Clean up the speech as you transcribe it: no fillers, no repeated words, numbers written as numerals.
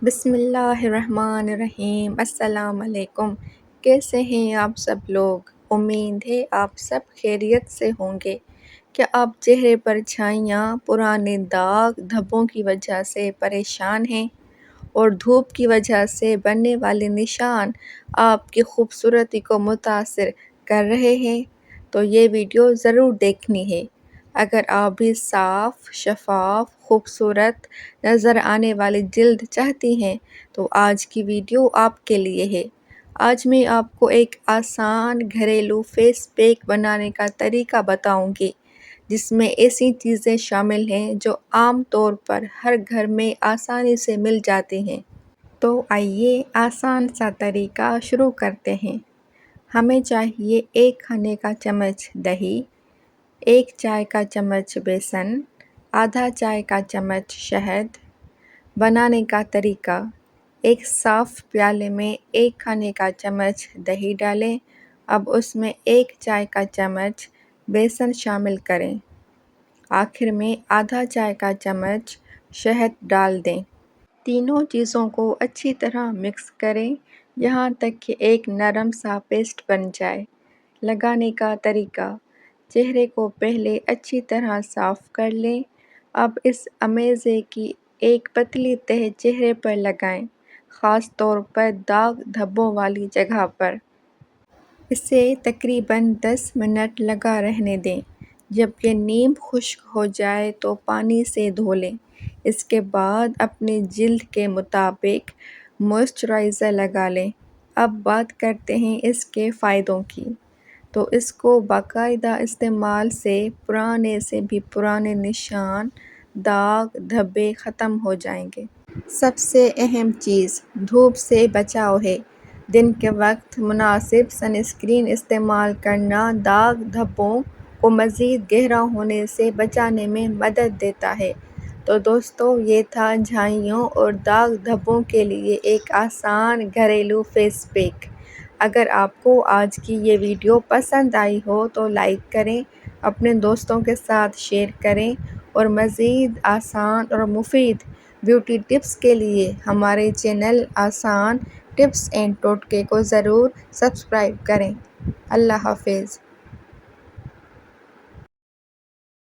بسم اللہ الرحمن الرحیم۔ السلام علیکم۔ کیسے ہیں آپ سب لوگ؟ امید ہے آپ سب خیریت سے ہوں گے۔ کیا آپ چہرے پر چھائیاں، پرانے داغ دھبوں کی وجہ سے پریشان ہیں اور دھوپ کی وجہ سے بننے والے نشان آپ کی خوبصورتی کو متاثر کر رہے ہیں؟ تو یہ ویڈیو ضرور دیکھنی ہے۔ اگر آپ بھی صاف، شفاف، خوبصورت نظر آنے والی جلد چاہتی ہیں تو آج کی ویڈیو آپ کے لیے ہے۔ آج میں آپ کو ایک آسان گھریلو فیس پیک بنانے کا طریقہ بتاؤں گی جس میں ایسی چیزیں شامل ہیں جو عام طور پر ہر گھر میں آسانی سے مل جاتی ہیں۔ تو آئیے آسان سا طریقہ شروع کرتے ہیں۔ ہمیں چاہیے 1 کھانے کا چمچ دہی، 1 چائے کا چمچ بیسن، آدھا چائے کا چمچ شہد۔ بنانے کا طریقہ: ایک صاف پیالے میں 1 کھانے کا چمچ دہی ڈالیں۔ اب اس میں 1 چائے کا چمچ بیسن شامل کریں۔ آخر میں آدھا چائے کا چمچ شہد ڈال دیں۔ تینوں چیزوں کو اچھی طرح مکس کریں یہاں تک کہ ایک نرم سا پیسٹ بن جائے۔ لگانے کا طریقہ: چہرے کو پہلے اچھی طرح صاف کر لیں۔ اب اس امیزے کی ایک پتلی تہہ چہرے پر لگائیں، خاص طور پر داغ دھبوں والی جگہ پر۔ اسے تقریباً 10 منٹ لگا رہنے دیں۔ جب یہ نیم خشک ہو جائے تو پانی سے دھو لیں۔ اس کے بعد اپنی جلد کے مطابق موئسچرائزر لگا لیں۔ اب بات کرتے ہیں اس کے فائدوں کی۔ تو اس کو باقاعدہ استعمال سے پرانے سے بھی پرانے نشان، داغ دھبے ختم ہو جائیں گے۔ سب سے اہم چیز دھوپ سے بچاؤ ہے۔ دن کے وقت مناسب سن اسکرین استعمال کرنا داغ دھبوں کو مزید گہرا ہونے سے بچانے میں مدد دیتا ہے۔ تو دوستو، یہ تھا جھائیوں اور داغ دھبوں کے لیے ایک آسان گھریلو فیس پیک۔ اگر آپ کو آج کی یہ ویڈیو پسند آئی ہو تو لائک کریں، اپنے دوستوں کے ساتھ شیئر کریں اور مزید آسان اور مفید بیوٹی ٹپس کے لیے ہمارے چینل آسان ٹپس اینڈ ٹوٹکے کو ضرور سبسکرائب کریں۔ اللہ حافظ۔